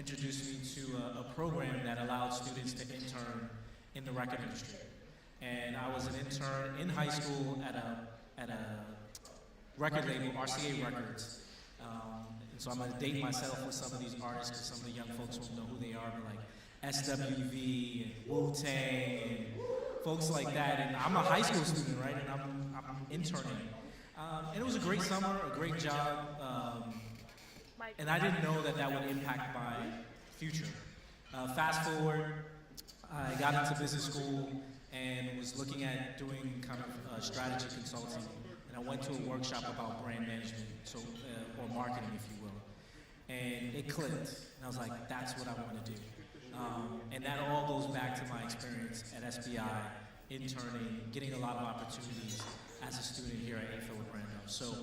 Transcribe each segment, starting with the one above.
introduced me to a program that allowed students to intern in the record industry. And I was an intern in high school at a record label, RCA Records. And so I'm gonna date myself with some of these artists because some of the young folks won't know who they are, but like SWV and Wu-Tang and folks like that. And I'm a high school student, right? And I'm interning. And it was a great summer, a great job. And I didn't know that that would impact my future. Fast forward, I got into business school and was looking at doing kind of strategy consulting. And I went to a workshop about brand management, or marketing, if you will. And it clicked. And I was like, that's what I want to do. And that all goes back to my experience at SBI, interning, getting a lot of opportunities as a student here at A. Philip Randolph. So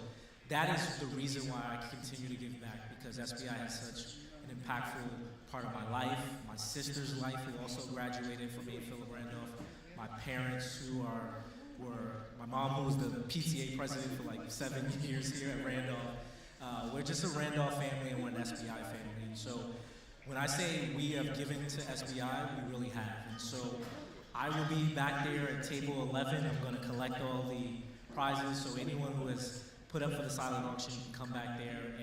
that is the reason why I continue to give back, because SBI has such an impactful part of my life, my sister's life, who also graduated from A. Philip Randolph, my parents who were my mom, who was the PTA president for like 7 years here at Randolph. We're just a Randolph family and we're an SBI family. And so when I say we have given to SBI, we really have. And so I will be back there at table 11. I'm going to collect all the prizes, so anyone who has put up for the silent auction can come back there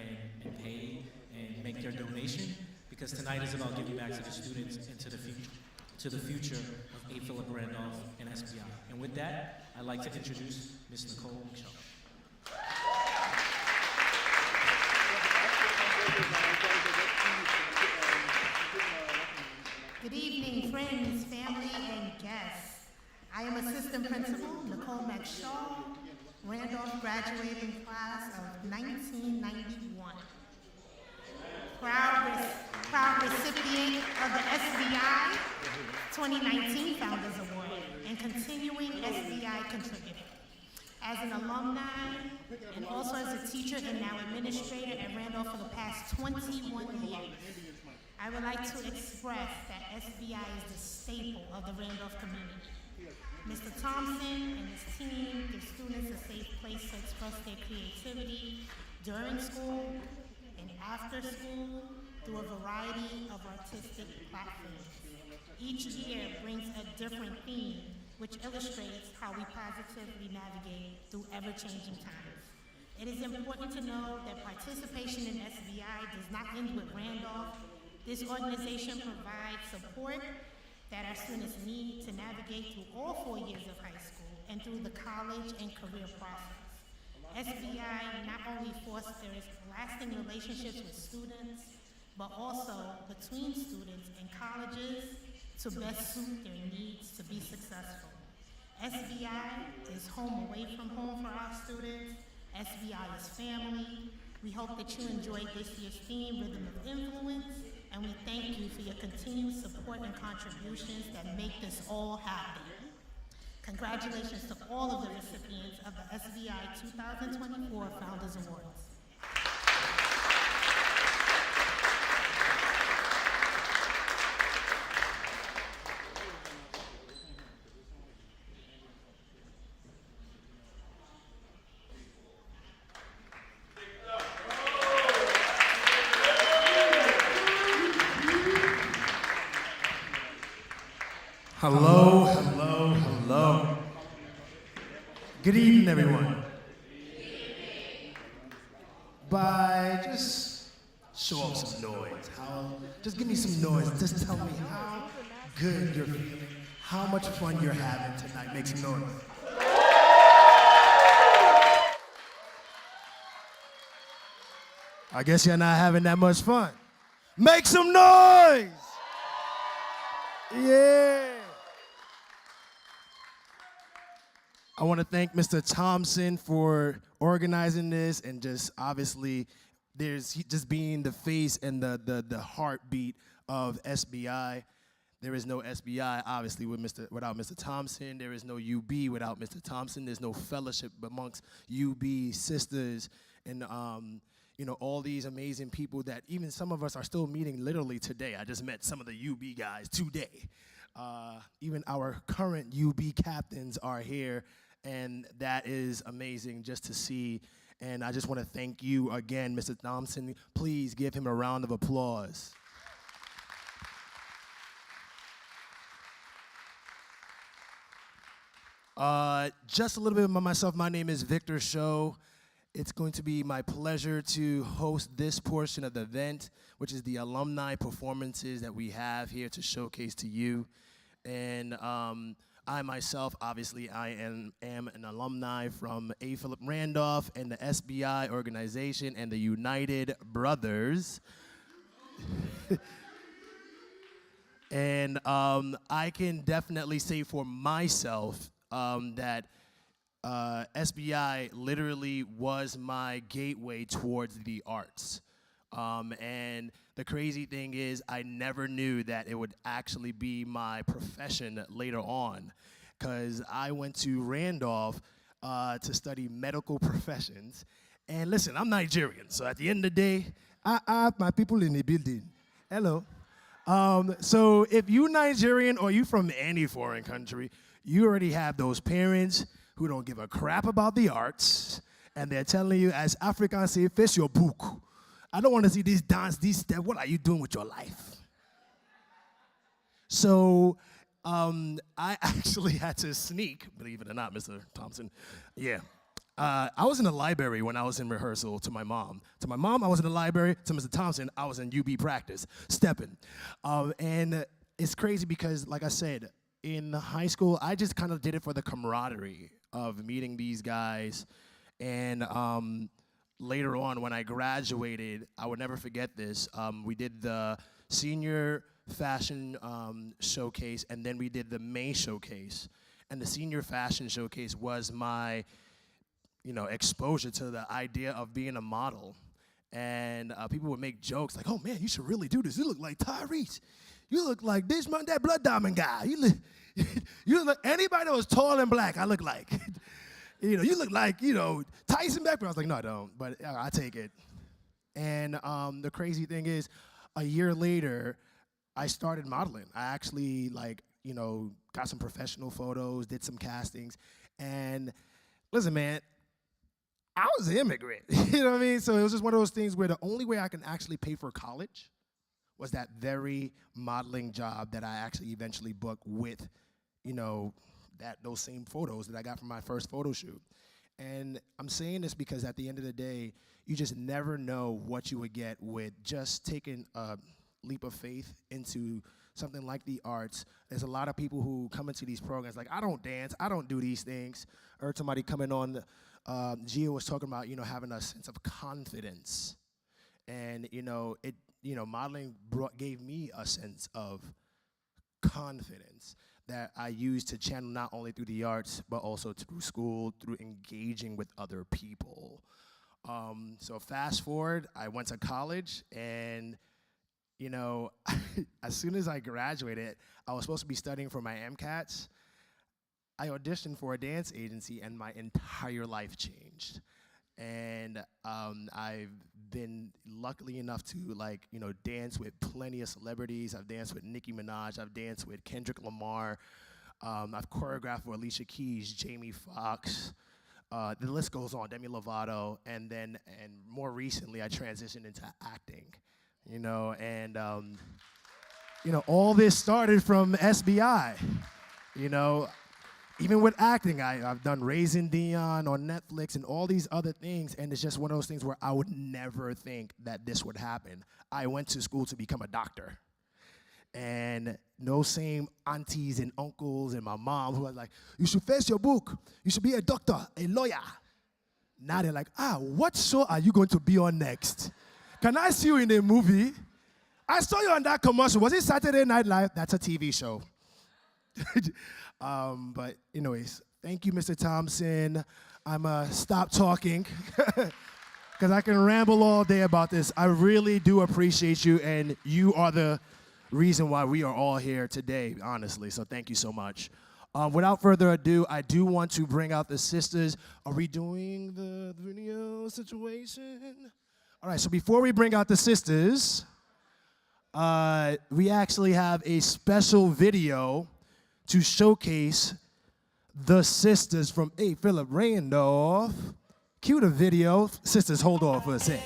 and pay and make their donation, because tonight is about giving back to the students and to the future of A. Philip Randolph and SBI. And with that, I'd like to introduce Ms. Nicole Michelle. Good evening, friends, family, and guests. I am Assistant Principal Nicole McShaw, Randolph graduating class of 1991. Proud recipient of the SBI 2019 Founders Award and continuing SBI contributor. As an alumni and also as a teacher and now administrator at Randolph for the past 21 years, I would like to express that SBI is the staple of the Randolph community. Mr. Thompson and his team give students a safe place to express their creativity during school and after school through a variety of artistic platforms. Each year brings a different theme, which illustrates how we positively navigate through ever-changing times. It is important to know that participation in SBI does not end with Randolph. This organization provides support that our students need to navigate through all 4 years of high school and through the college and career process. SBI not only fosters lasting relationships with students, but also between students and colleges to best suit their needs to be successful. SBI is home away from home for our students. SBI is family. We hope that you enjoyed this year's theme, Rhythm of Influence, and we thank you for your continued support and contributions that make this all happen. Congratulations to all of the recipients of the SBI 2024 Founders Awards. Hello, hello, hello. Good evening, everyone. By just show up some noise. Just give me some noise. Just tell me how good you're feeling, how much fun you're having tonight. Make some noise. I guess you're not having that much fun. Make some noise! Yeah! I want to thank Mr. Thompson for organizing this and just obviously just being the face and the heartbeat of SBI. There is no SBI, obviously, without Mr. Thompson. There is no UB without Mr. Thompson. There's no fellowship amongst UB sisters and all these amazing people that even some of us are still meeting literally today. I just met some of the UB guys today. Even our current UB captains are here, and that is amazing just to see. And I just want to thank you again, Mr. Thompson. Please give him a round of applause. Just a little bit about myself. My name is Victor Show. It's going to be my pleasure to host this portion of the event, which is the alumni performances that we have here to showcase to you. And I myself, obviously, I am an alumni from A. Philip Randolph and the SBI organization and the United Brothers. And I can definitely say for myself that SBI literally was my gateway towards the arts. And the crazy thing is, I never knew that it would actually be my profession later on, because I went to Randolph to study medical professions. And listen, I'm Nigerian, so at the end of the day, I have my people in the building. Hello. So if you're Nigerian or you from any foreign country, you already have those parents who don't give a crap about the arts, and they're telling you, as Africans say, face your book. I don't want to see this dance, this step. What are you doing with your life? So I actually had to sneak, believe it or not, Mr. Thompson. Yeah. I was in the library when I was in rehearsal to my mom. To my mom, I was in the library. To Mr. Thompson, I was in UB practice, stepping. And it's crazy because, like I said, in high school, I just kind of did it for the camaraderie of meeting these guys. And later on, when I graduated, I would never forget this. We did the senior fashion showcase, and then we did the May showcase. And the senior fashion showcase was my exposure to the idea of being a model. And people would make jokes like, oh man, you should really do this. You look like Tyrese. You look like this man, that Blood Diamond guy. You look like anybody that was tall and black, I look like. You look like, Tyson Beckford. I was like, no, I don't, but I take it. And the crazy thing is, a year later, I started modeling. I actually got some professional photos, did some castings. And listen, man, I was an immigrant, you know what I mean? So it was just one of those things where the only way I can actually pay for college was that very modeling job that I actually eventually booked with, those same photos that I got from my first photo shoot. And I'm saying this because at the end of the day, you just never know what you would get with just taking a leap of faith into something like the arts. There's a lot of people who come into these programs like, I don't dance, I don't do these things. I heard somebody coming on, Gio was talking about, having a sense of confidence. And, modeling gave me a sense of confidence that I used to channel not only through the arts, but also through school, through engaging with other people. So fast forward, I went to college, and, as soon as I graduated, I was supposed to be studying for my MCATs. I auditioned for a dance agency, and my entire life changed. And I've been lucky enough to dance with plenty of celebrities. I've danced with Nicki Minaj. I've danced with Kendrick Lamar. I've choreographed for Alicia Keys, Jamie Foxx. The list goes on. Demi Lovato, and more recently, I transitioned into acting. All this started from SBI. Even with acting, I've done Raising Dion on Netflix and all these other things, and it's just one of those things where I would never think that this would happen. I went to school to become a doctor. And those same aunties and uncles and my mom who was like, you should face your book. You should be a doctor, a lawyer. Now they're like, what show are you going to be on next? Can I see you in a movie? I saw you on that commercial. Was it Saturday Night Live? That's a TV show. But anyways, thank you, Mr. Thompson. I'm stop talking because I can ramble all day about this. I really do appreciate you, and you are the reason why we are all here today, honestly. So thank you so much. Without further ado, I do want to bring out the sisters. Are we doing the video situation? All right, so before we bring out the sisters, we actually have a special video to showcase the sisters from A. Philip Randolph. Cue the video. Sisters, hold on for a sec.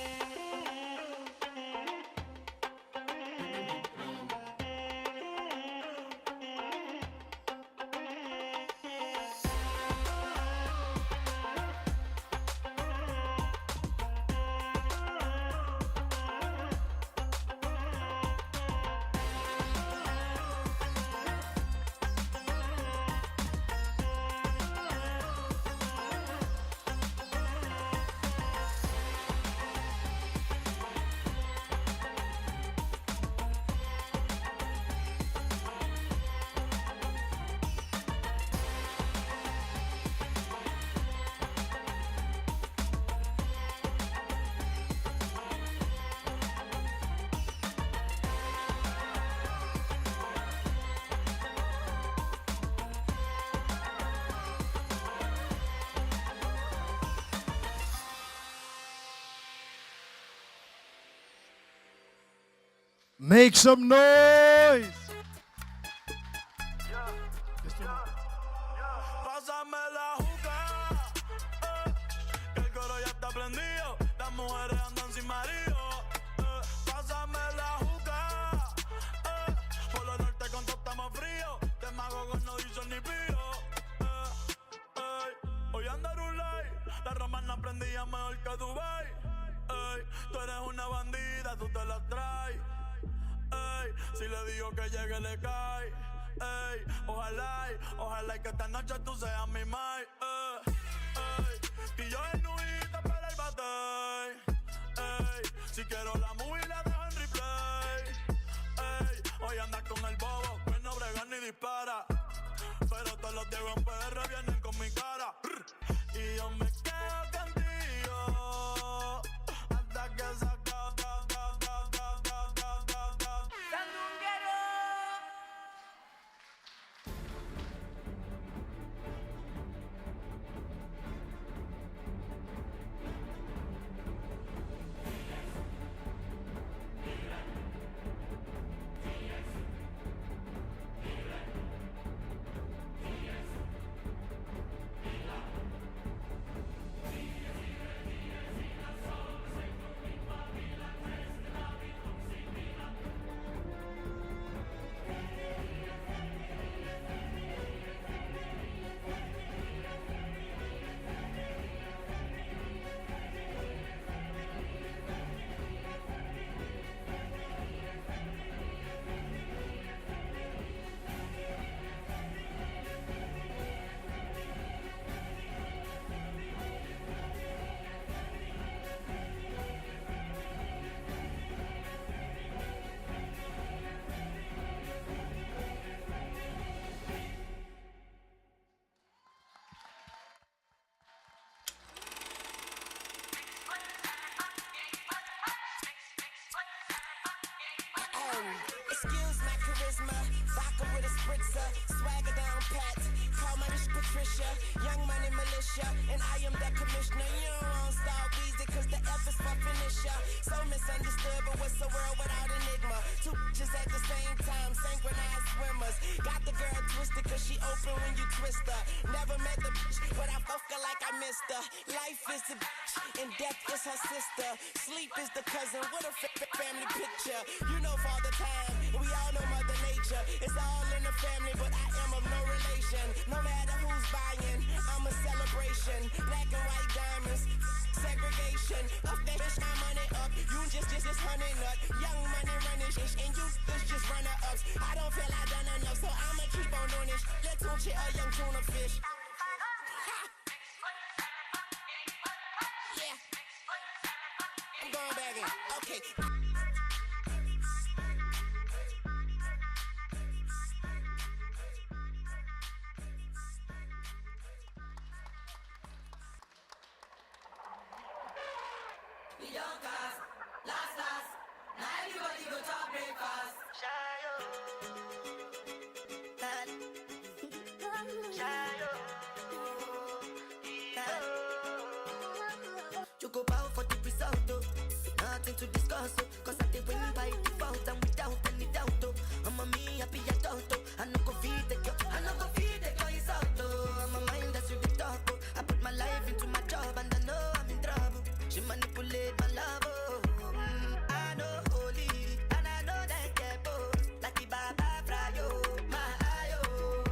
Make some noise. Pásame la juca, que el coro ya está prendido. Las mujeres andan sin marido. Pásame la juca, por lo norte con todo estamos frío. Te mago con no hizo ni pío. Hoy andar un like, las romanas prendían mejor que Dubai. Tú eres una bandida, tú te la traes. Si le digo que llegue le cae. Ojalá y que esta noche tú seas mi mai. Y yo genuita para el batey. Si quiero la movie la dejo en replay. Hoy andas con el bobo que no brega ni dispara. Pero todos los Diego en PR vienen con mi cara. Y yo me quedo contigo hasta que se acabe. Excuse my charisma, vodka with a spritzer, swagger down pat, call my bitch Patricia, young money militia, and I am that commissioner. You don't want Star Weezy, cause the F is for finisher. So misunderstood, but what's the world without enigma? Two bitches at the same time, synchronized swimmers. Got the girl twisted, cause she open when you twist her. Never met the bitch, but I fuck her like I missed her. Life is the bitch, and death is her sister. Sleep is the cousin, what a family picture. You know Father Time, we all know Mother Nature. It's all in the family, but I am of no relation. No matter who's buying, I'm a celebration. Black and white diamonds, segregation. Up that bitch, my money up. You just honey nut. Young money running shit, and you just runner ups. I don't feel I done enough, so I'ma keep on doing this. Let's tune shit a young tuna fish. Yeah, I'm going back in. Okay. You go bow for the result, oh. Nothing to discuss, oh. Cause I did win by default and without any doubt, oh. I'm a me happy adult, oh. I no go feed the girl, I no go feed the girl, it's out, oh. I'm a mind that's with the top, oh. I put my life into my job and I know I'm in trouble. She manipulate my love, oh. I know holy, and I know that get both. Like the Baba fry, oh. My eye, oh.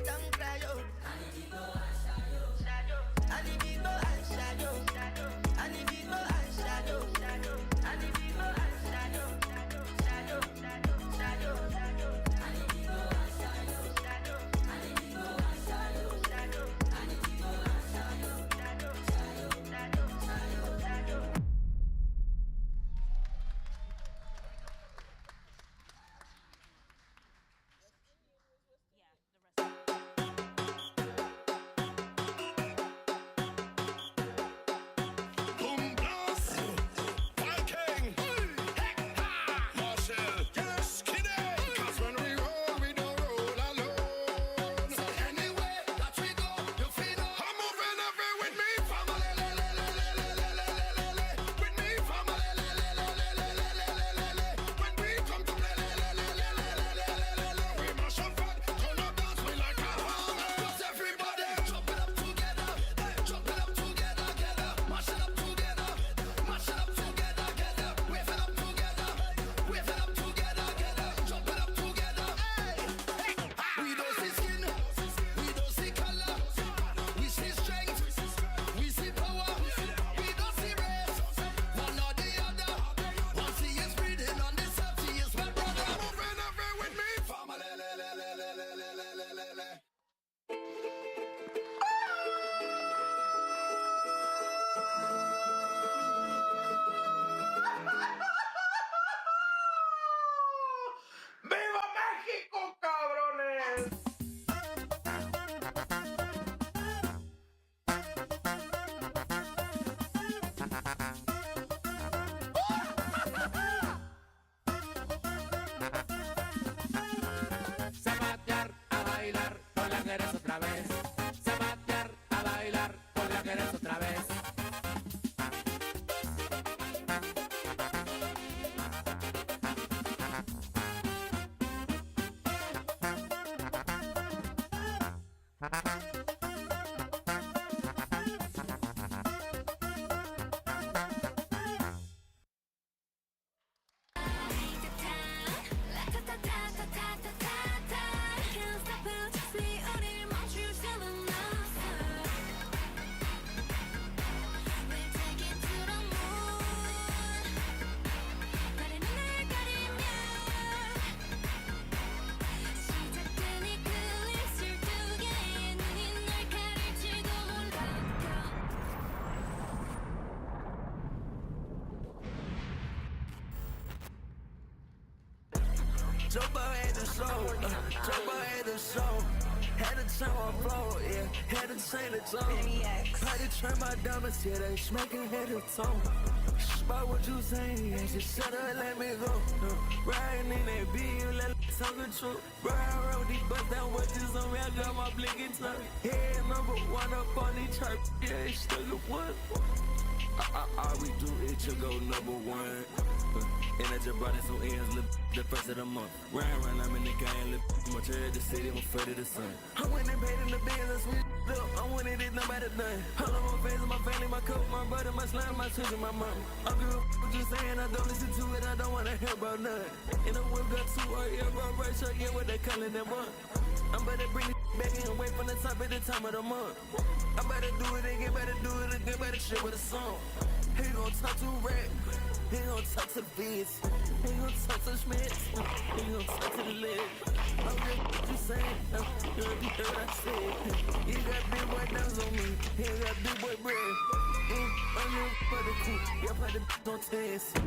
Don't cry, oh. I need to go and shadow. I need to go and shadow. I need to go and shadow. I need to go and shadow. Joe Boy had the show, Joe Boy had the show. Had to turn my flow, yeah, had to change the tone. Had to turn my diamonds, yeah, they smacking head to toe. About what you saying, yeah, just shut up, let me go. Riding in that beat, you let it talk the truth. Bro, I wrote these bust down watches on me, I got my blinking tongue. Head number one up on these charts, yeah, it's still the one. All we do is just go number one. And I just brought in some ends, the first of the month. Run, I'm in the game, much of the city, I'm afraid of the sun. I went and paid in the business, we up. I wanted it, nobody done. All of my face, my family, my coat, my brother, my slime, my children, my mom. I grew up what you saying, I don't listen to it, I don't wanna hear about none. And I whip got 2 or yeah, bro, right, so yeah, what they calling them one. I'm better bring it back and wait from the top at the time of the month. I better do it again, better do it again, better shit with a song. He gon' talk to rap, he gon' talk to the beats, he gon' talk to the Schmitz, he gon' talk to the lid. I'm just what you saying, you heard what I said. He got big boy dogs on me, he got big boy bread. I'm here for the crew, yeah, play the on test.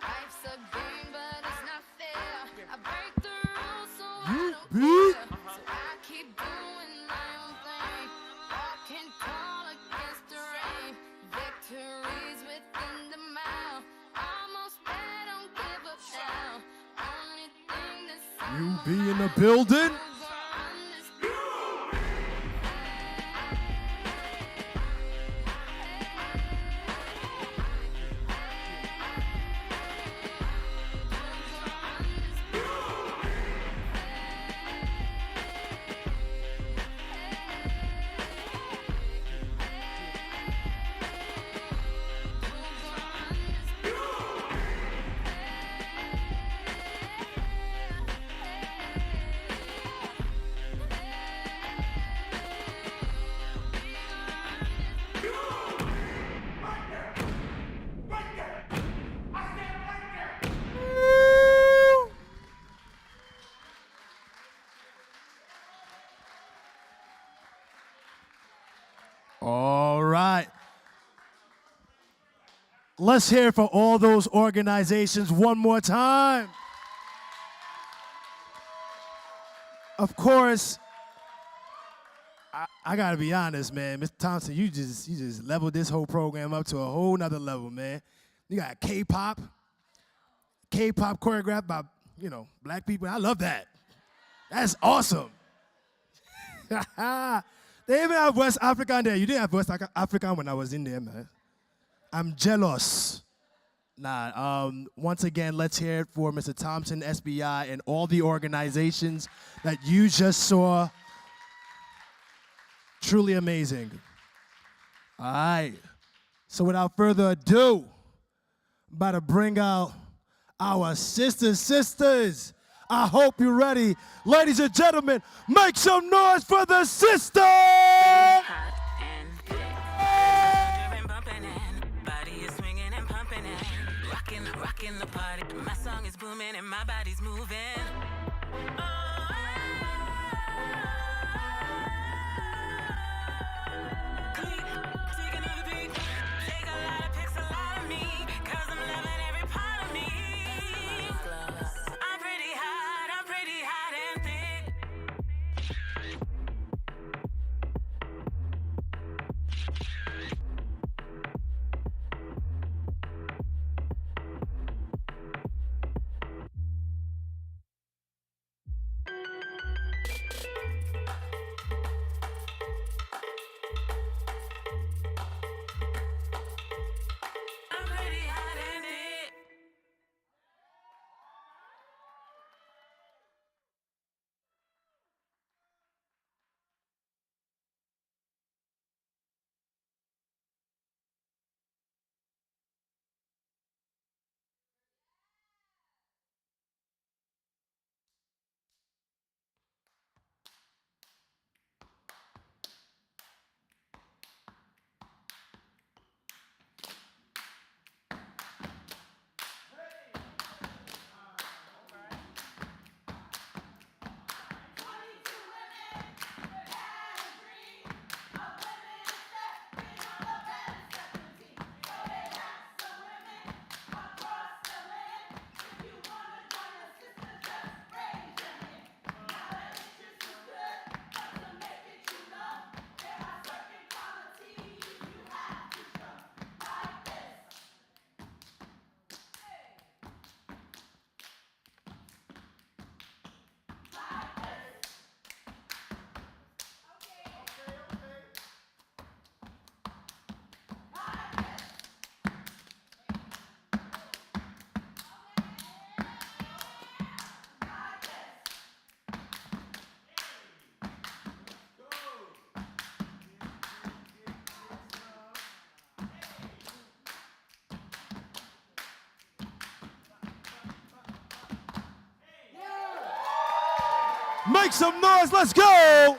Life's a game, but it's not fair. I break the rules, so I don't care. So I keep doing my own thing. Walking tall against the rain. Victories within the mile. Almost there, don't give up now. Only thing that's You be in the building? All right. Let's hear it for all those organizations one more time. Of course, I gotta be honest, man. Mr. Thompson, you just leveled this whole program up to a whole nother level, man. You got K-pop choreographed by, black people. I love that. That's awesome. They even have West African there. You didn't have West African when I was in there, man. I'm jealous. Once again, let's hear it for Mr. Thompson, SBI, and all the organizations that you just saw. Truly amazing. All right. So without further ado, I'm about to bring out our sisters. I hope you're ready. Ladies and gentlemen, make some noise for the sisters! Rocking the party. My song is booming and my body's moving. Make some noise. Let's go.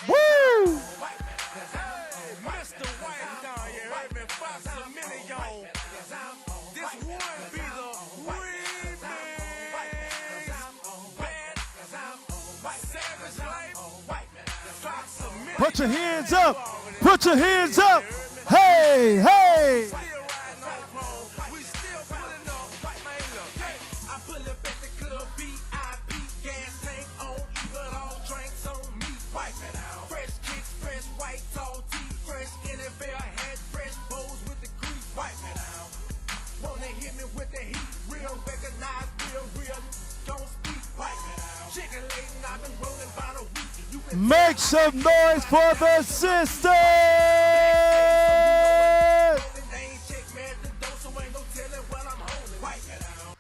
Woo! Mr. White down here, Urban Fox a million. This would be the remix. Bad, savage life. Fox a million. Put your hands up. Put your hands up. Hey, hey. Still riding on chrome. We still pulling up. Man, look, hey, I pull up at the club, VIP, gas tank on, even all drinks on me. Wipe it out. Fresh kicks, fresh white tall tee, fresh NFL hat, fresh bows with the crease. Wipe it out. Wanna hit me with the heat, real recognize, real. Don't speak. Wipe it out. Chicken laden, I've been rolling about a week. You can Make some noise for the sisters. they ain't check man the door, so ain't no telling what I'm holding. Wipe it out.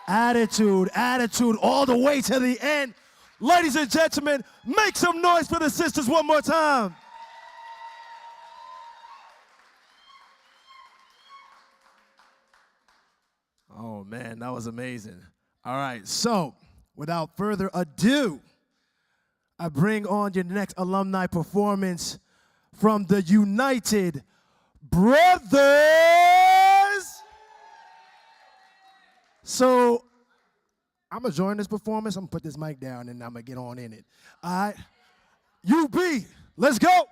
Attitude, all the way to the end. Ladies and gentlemen, make some noise for the sisters one more time. Oh man, that was amazing. All right, so without further ado, I bring on your next alumni performance from the United Brothers. So I'm gonna join this performance. I'm gonna put this mic down and I'm gonna get on in it. All right, UB, let's go.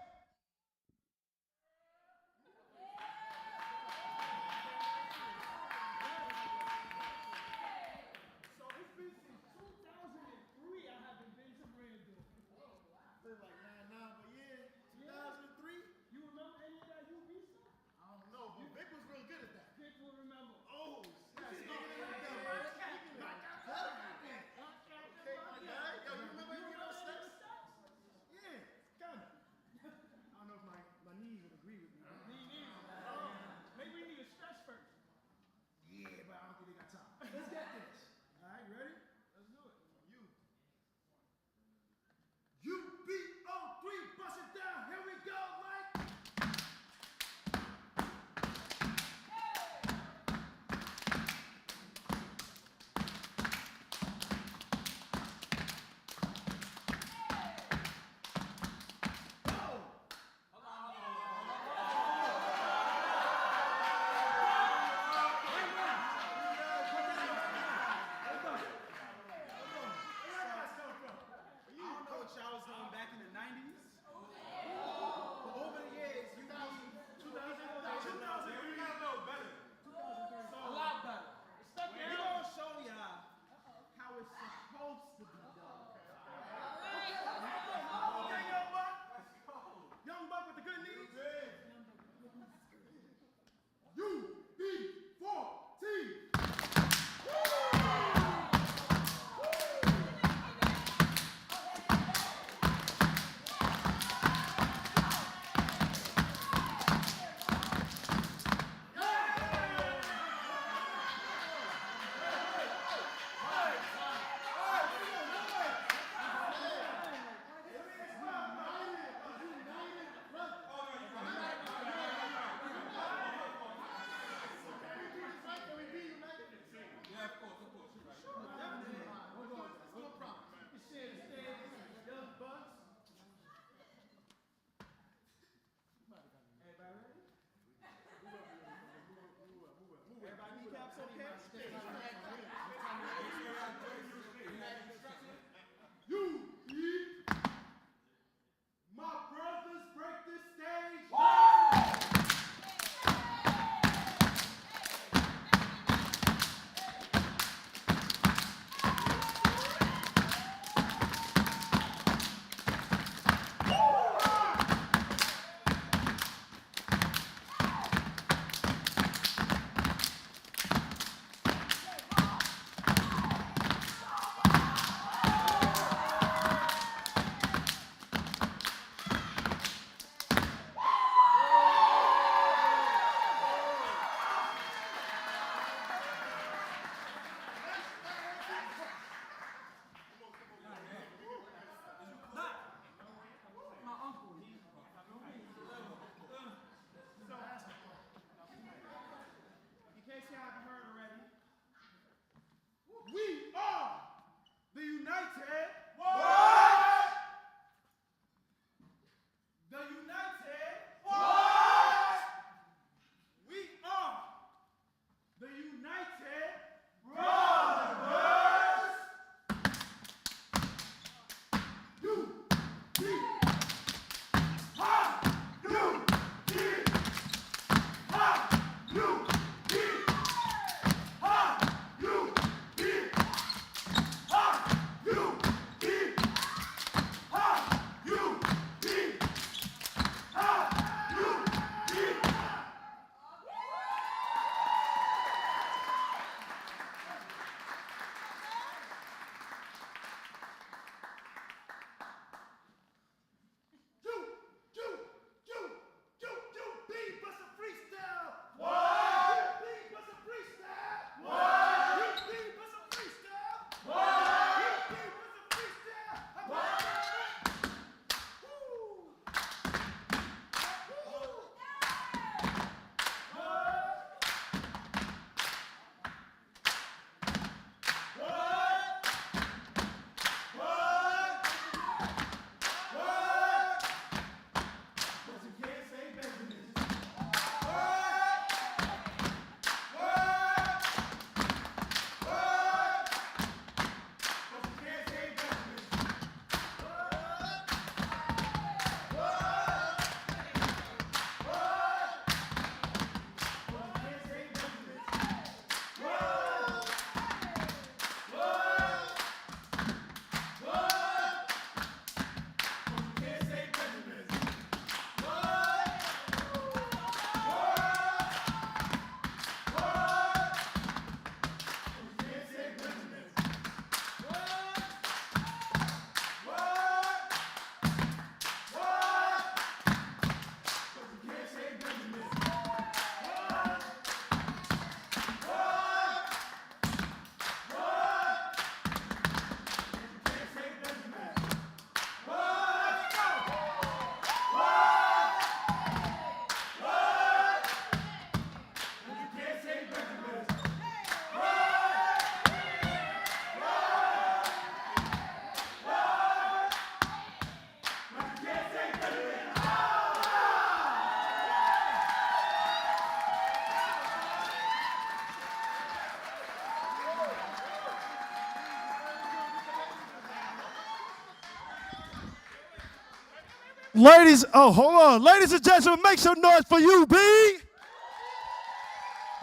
Ladies, oh, hold on. Ladies and gentlemen, make some noise for you, B.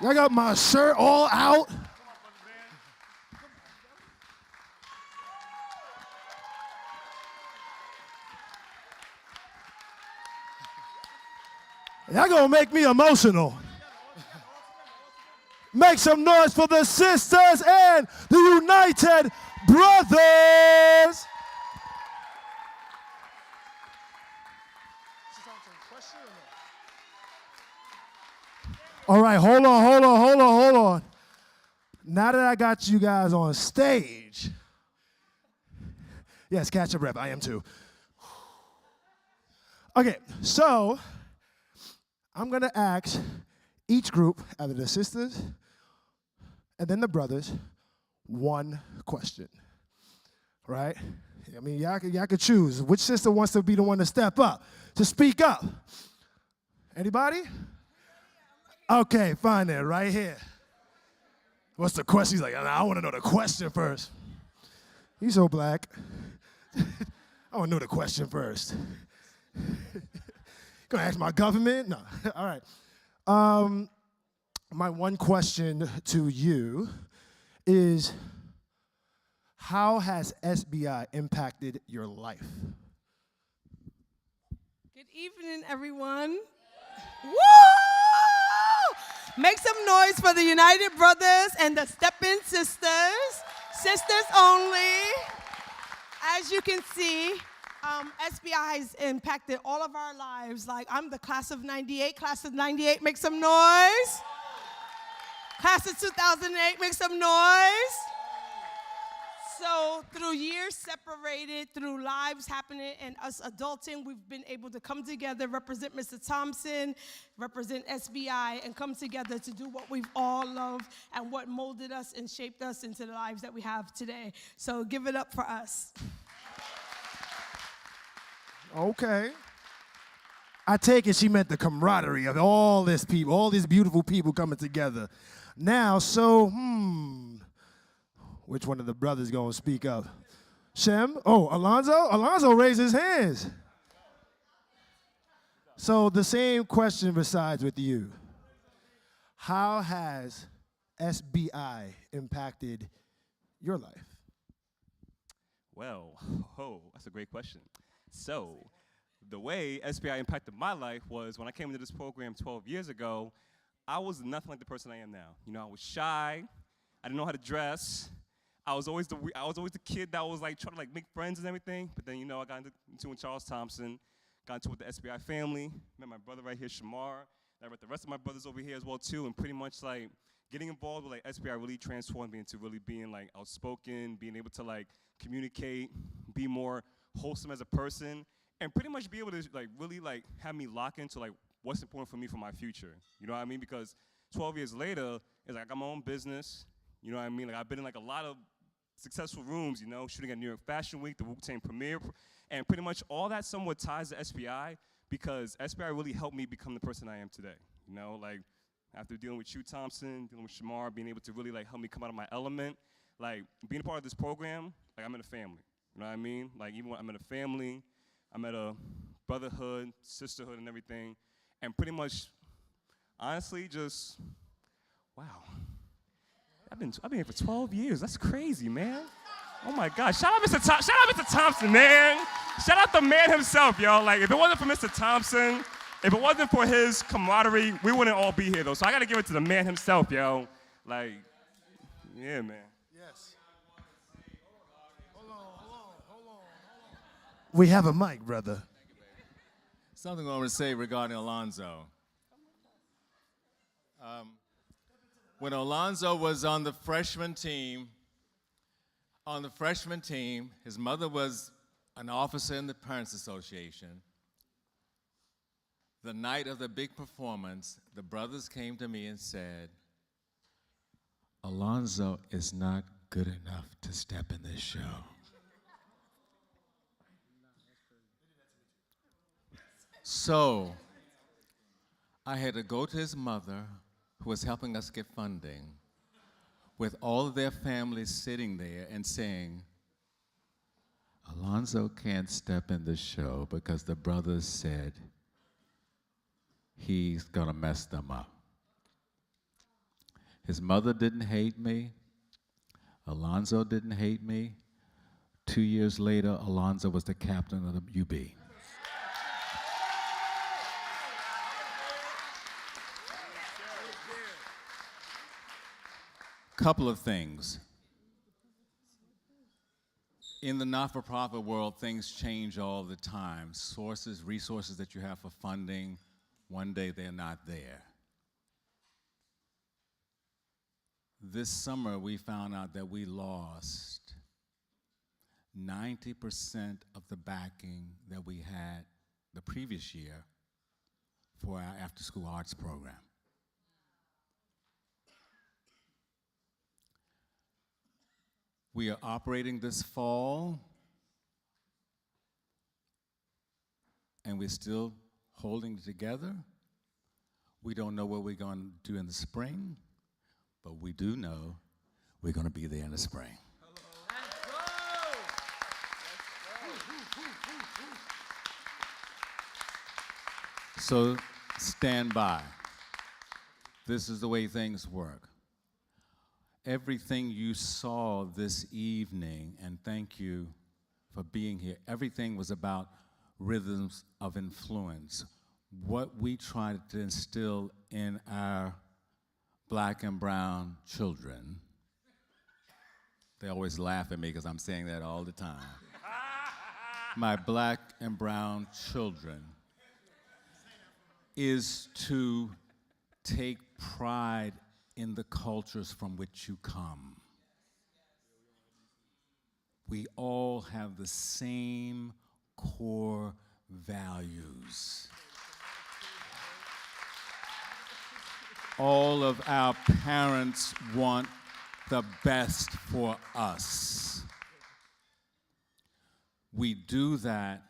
I got my shirt all out. Y'all gonna make me emotional. Make some noise for the sisters and the United Brothers. All right, hold on. Now that I got you guys on stage, yes, catch your breath. I am too. Okay, so I'm going to ask each group, either the sisters and then the brothers, one question, right? I mean, y'all could choose. Which sister wants to be the one to step up, to speak up? Anybody? Okay, fine then, right here. What's the question? He's like, I want to know the question first. He's so black. I want to know the question first. Gonna ask my government? No. All right. My one question to you is, how has SBI impacted your life? Good evening, everyone. Woo! Make some noise for the United Brothers and the Step-In Sisters. Sisters only. As you can see, SBI has impacted all of our lives. Like, I'm the class of 98. Class of 98, make some noise. Class of 2008, make some noise. So through years separated, through lives happening and us adulting, we've been able to come together, represent Mr. Thompson, represent SBI, and come together to do what we've all loved and what molded us and shaped us into the lives that we have today. So give it up for us. Okay. I take it she meant the camaraderie of all these beautiful people coming together. Now, so, which one of the brothers gonna speak up? Shem? Oh, Alonzo? Alonzo raised his hands. So the same question resides with you. How has SBI impacted your life? Well, that's a great question. So, the way SBI impacted my life was when I came into this program 12 years ago, I was nothing like the person I am now. You know, I was shy. I didn't know how to dress. I was always the kid that was like trying to like make friends and everything. But then, you know, I got into with Charles Thompson, got into with the SBI family, met my brother right here, Shamar. I met the rest of my brothers over here as well too, and pretty much like getting involved with like SBI really transformed me into really being like outspoken, being able to like communicate, be more wholesome as a person, and pretty much be able to like really like have me lock into like what's important for me for my future. You know what I mean? Because 12 years later, it's like I got my own business. You know what I mean? Like I've been in like a lot of successful rooms, you know, shooting at New York Fashion Week, the Wu-Tang premiere, and pretty much all that somewhat ties to SBI because SBI really helped me become the person I am today. You know, like after dealing with you, Thompson, dealing with Shamar, being able to really like help me come out of my element, like being a part of this program, like I'm in a family. You know what I mean? Like even when I'm in a family, I'm at a brotherhood, sisterhood, and everything, and pretty much, honestly, just wow. I've been here for 12 years. That's crazy, man. Oh my God! Shout out Mr. Thompson, man. Shout out the man himself, yo. Like if it wasn't for Mr. Thompson, if it wasn't for his camaraderie, we wouldn't all be here though. So I gotta give it to the man himself, yo. Like, yeah, man. Yes. Hold on. We have a mic, brother. Something I want to say regarding Alonzo. When Alonzo was on the freshman team, his mother was an officer in the Parents Association. The night of the big performance, the brothers came to me and said, Alonzo is not good enough to step in this show. So I had to go to his mother, who was helping us get funding, with all of their families sitting there and saying, Alonzo can't step in the show because the brothers said he's gonna mess them up. His mother didn't hate me. Alonzo didn't hate me. 2 years later, Alonzo was the captain of the UB. Couple of things. In the not-for-profit world, things change all the time. Sources, resources that you have for funding, one day they're not there. This summer, we found out that we lost 90% of the backing that we had the previous year for our after-school arts program. We are operating this fall, and we're still holding it together. We don't know what we're going to do in the spring, but we do know we're going to be there in the spring. So stand by. This is the way things work. Everything you saw this evening, and thank you for being here, everything was about rhythms of influence. What we tried to instill in our black and brown children, they always laugh at me because I'm saying that all the time. My black and brown children is to take pride in the cultures from which you come. We all have the same core values. All of our parents want the best for us. We do that,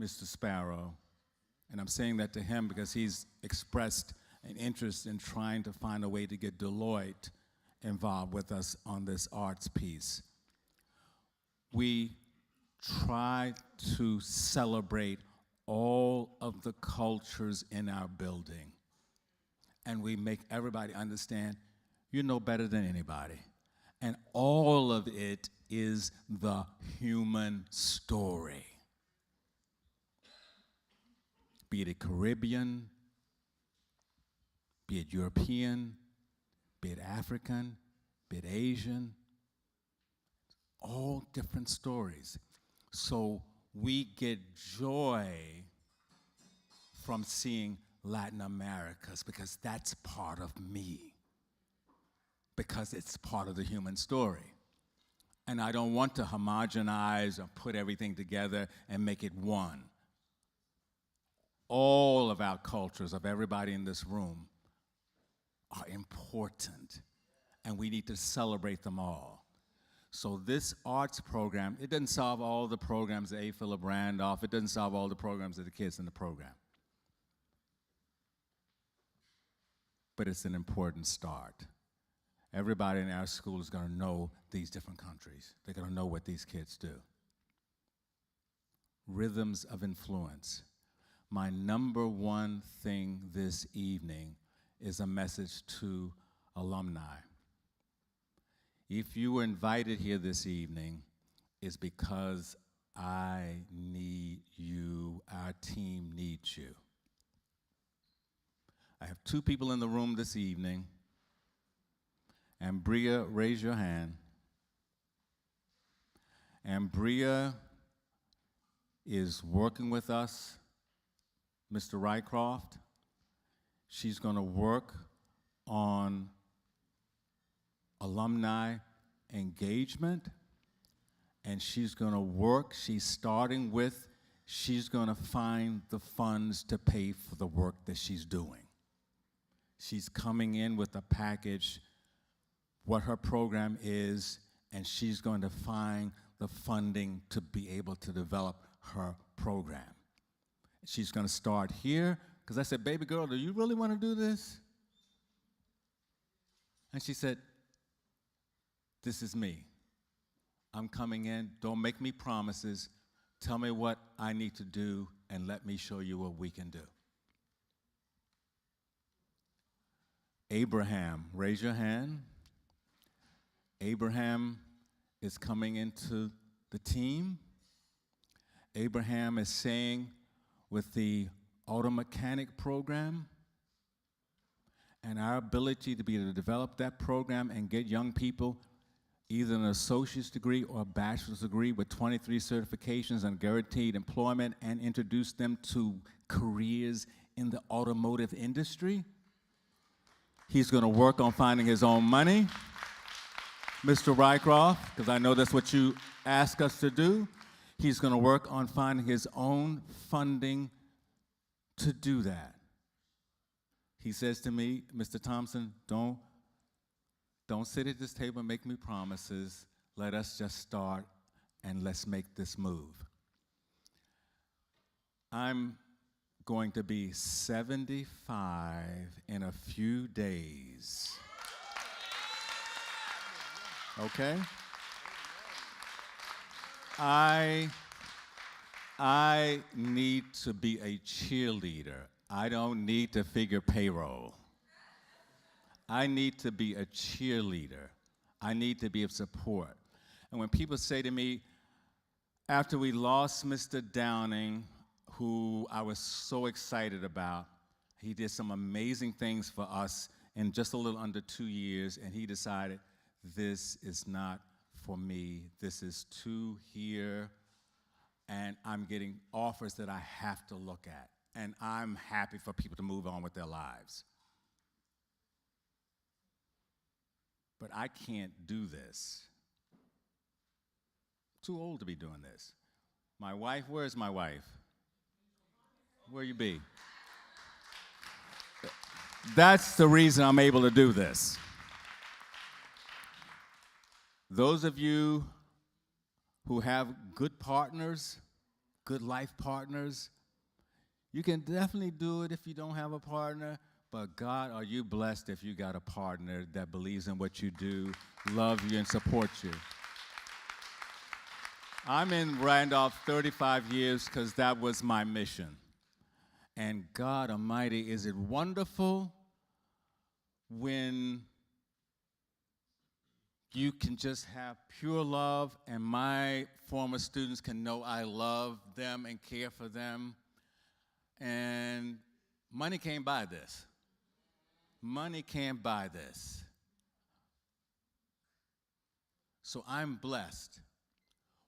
Mr. Sparrow, and I'm saying that to him because he's expressed an interest in trying to find a way to get Deloitte involved with us on this arts piece. We try to celebrate all of the cultures in our building, and we make everybody understand you know better than anybody. And all of it is the human story. Be it Caribbean, be it European, be it African, be it Asian, all different stories. So we get joy from seeing Latin Americas because that's part of me, because it's part of the human story. And I don't want to homogenize or put everything together and make it one. All of our cultures, of everybody in this room, are important, and we need to celebrate them all. So this arts program, it doesn't solve all the programs that A. Philip Randolph, it doesn't solve all the programs of the kids in the program. But it's an important start. Everybody in our school is going to know these different countries. They're going to know what these kids do. Rhythms of influence. My number one thing this evening is a message to alumni. If you were invited here this evening, it's because I need you, our team needs you. I have two people in the room this evening. Ambria, raise your hand. Ambria is working with us, Mr. Rycroft. She's going to work on alumni engagement, and she's going to work, she's going to find the funds to pay for the work that she's doing. She's coming in with a package, what her program is, and she's going to find the funding to be able to develop her program. She's going to start here, because I said, baby girl, do you really want to do this? And she said, this is me. I'm coming in. Don't make me promises. Tell me what I need to do, and let me show you what we can do. Abraham, raise your hand. Abraham is coming into the team. Abraham is saying with the auto mechanic program and our ability to be able to develop that program and get young people either an associate's degree or a bachelor's degree with 23 certifications and guaranteed employment and introduce them to careers in the automotive industry. He's going to work on finding his own money. Mr. Rycroft, because I know that's what you ask us to do, he's going to work on finding his own funding to do that. He says to me, Mr. Thompson, don't sit at this table and make me promises. Let us just start and let's make this move. I'm going to be 75 in a few days. Okay? I need to be a cheerleader. I don't need to figure payroll. I need to be a cheerleader. I need to be of support. And when people say to me, after we lost Mr. Downing, who I was so excited about, he did some amazing things for us in just a little under 2 years, and he decided, this is not for me. This is too here, and I'm getting offers that I have to look at. And I'm happy for people to move on with their lives. But I can't do this. Too old to be doing this. My wife, where's my wife? Where you be? That's the reason I'm able to do this. Those of you who have good partners, good life partners, you can definitely do it if you don't have a partner, but God, are you blessed if you got a partner that believes in what you do, loves you, and supports you. I'm in Randolph 35 years because that was my mission. And God Almighty, is it wonderful when you can just have pure love and my former students can know I love them and care for them. And money can't buy this. Money can't buy this. So I'm blessed.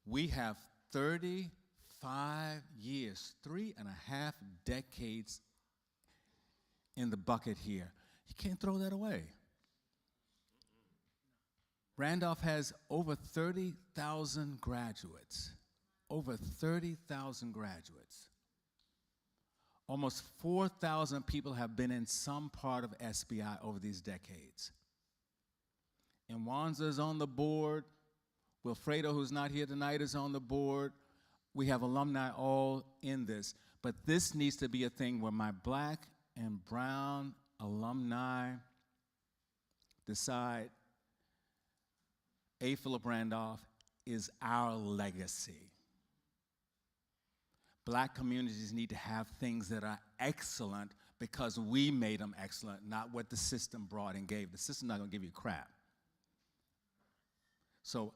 We have 35 years, 3.5 decades in the bucket here. You can't throw that away. Randolph has over 30,000 graduates. Over 30,000 graduates. Almost 4,000 people have been in some part of SBI over these decades. And Wanza's on the board. Wilfredo, who's not here tonight, is on the board. We have alumni all in this. But this needs to be a thing where my black and brown alumni decide A. Philip Randolph is our legacy. Black communities need to have things that are excellent because we made them excellent, not what the system brought and gave. The system's not going to give you crap. So,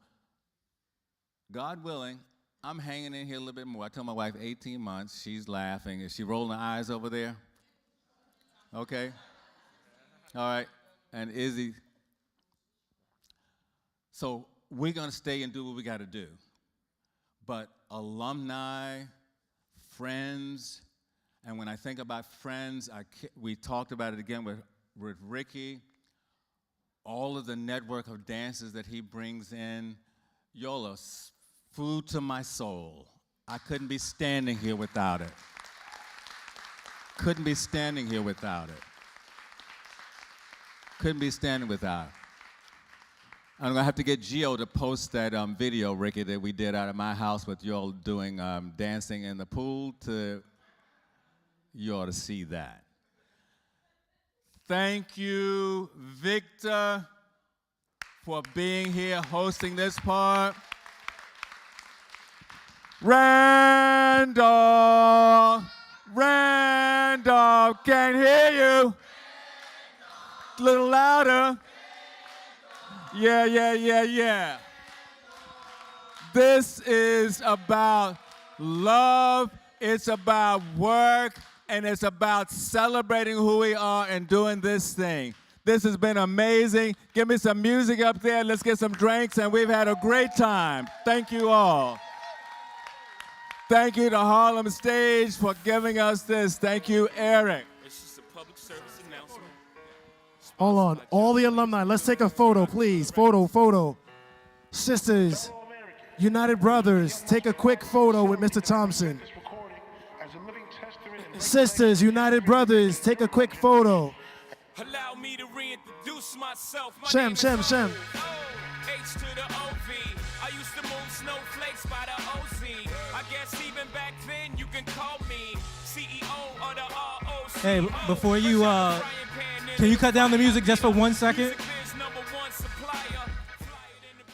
God willing, I'm hanging in here a little bit more. I told my wife 18 months. She's laughing. Is she rolling her eyes over there? Okay. All right. And Izzy. So we're going to stay and do what we got to do. But alumni, friends, and when I think about friends, we talked about it again with Ricky, all of the network of dancers that he brings in, y'all are food to my soul. I couldn't be standing here without it. Couldn't be standing here without it. Couldn't be standing without it. I'm going to have to get Gio to post that video, Ricky, that we did out of my house with y'all doing dancing in the pool. You ought to see that. Thank you, Victor, for being here, hosting this part. Randolph, Randolph, can't hear you. A little louder. Yeah, yeah, yeah, yeah. This is about love, it's about work, and it's about celebrating who we are and doing this thing. This has been amazing. Give me some music up there. Let's get some drinks, and we've had a great time. Thank you all. Thank you to Harlem Stage for giving us this. Thank you, Eric. It's just a public service announcement. Hold on. All the alumni, let's take a photo, please. Photo. Sisters, United Brothers, take a quick photo with Mr. Thompson. Sisters, United Brothers, take a quick photo. Allow me to reintroduce myself. My Shem. name is H to the OV. I used to move snowflakes by the OZ. I guess even back then you can call me CEO of the ROC. Hey, before you, can you cut down the music just for 1 second?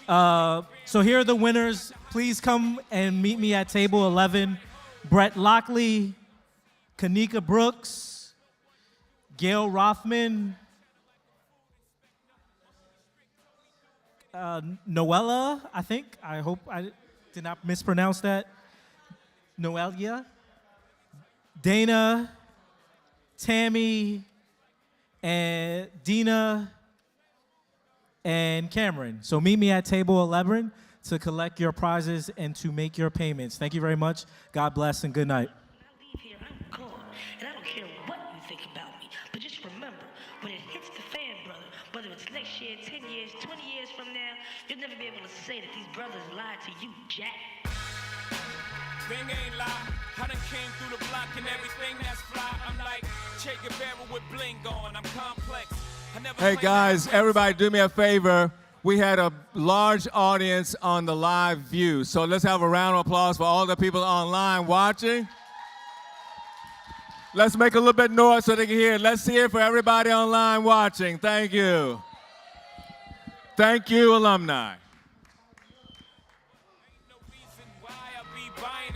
So here are the winners. Please come and meet me at table 11. Brett Lockley, Kanika Brooks, Gail Rothman, Noella, I think. I hope I did not mispronounce that. Noelia, Dana, Tammy, and Dina, and Cameron. So meet me at table 11 to collect your prizes and to make your payments. Thank you very much. God bless and good night. Leave here, I'm gone, and I don't care what you think about me. But just remember, when it hits the fan, brother, whether it's next year, 10 years, 20 years from now, you'll never be able to say that these brothers lied to you, Jack. Thing ain't lie. I done came through the block and everything that's fly. I'm like Che Guevara with bling on. I'm complex. Hey guys, everybody do me a favor. We had a large audience on the live view, so let's have a round of applause for all the people online watching. Let's make a little bit noise so they can hear it. Let's hear it for everybody online watching. Thank you. Thank you, alumni. No reason why I be buying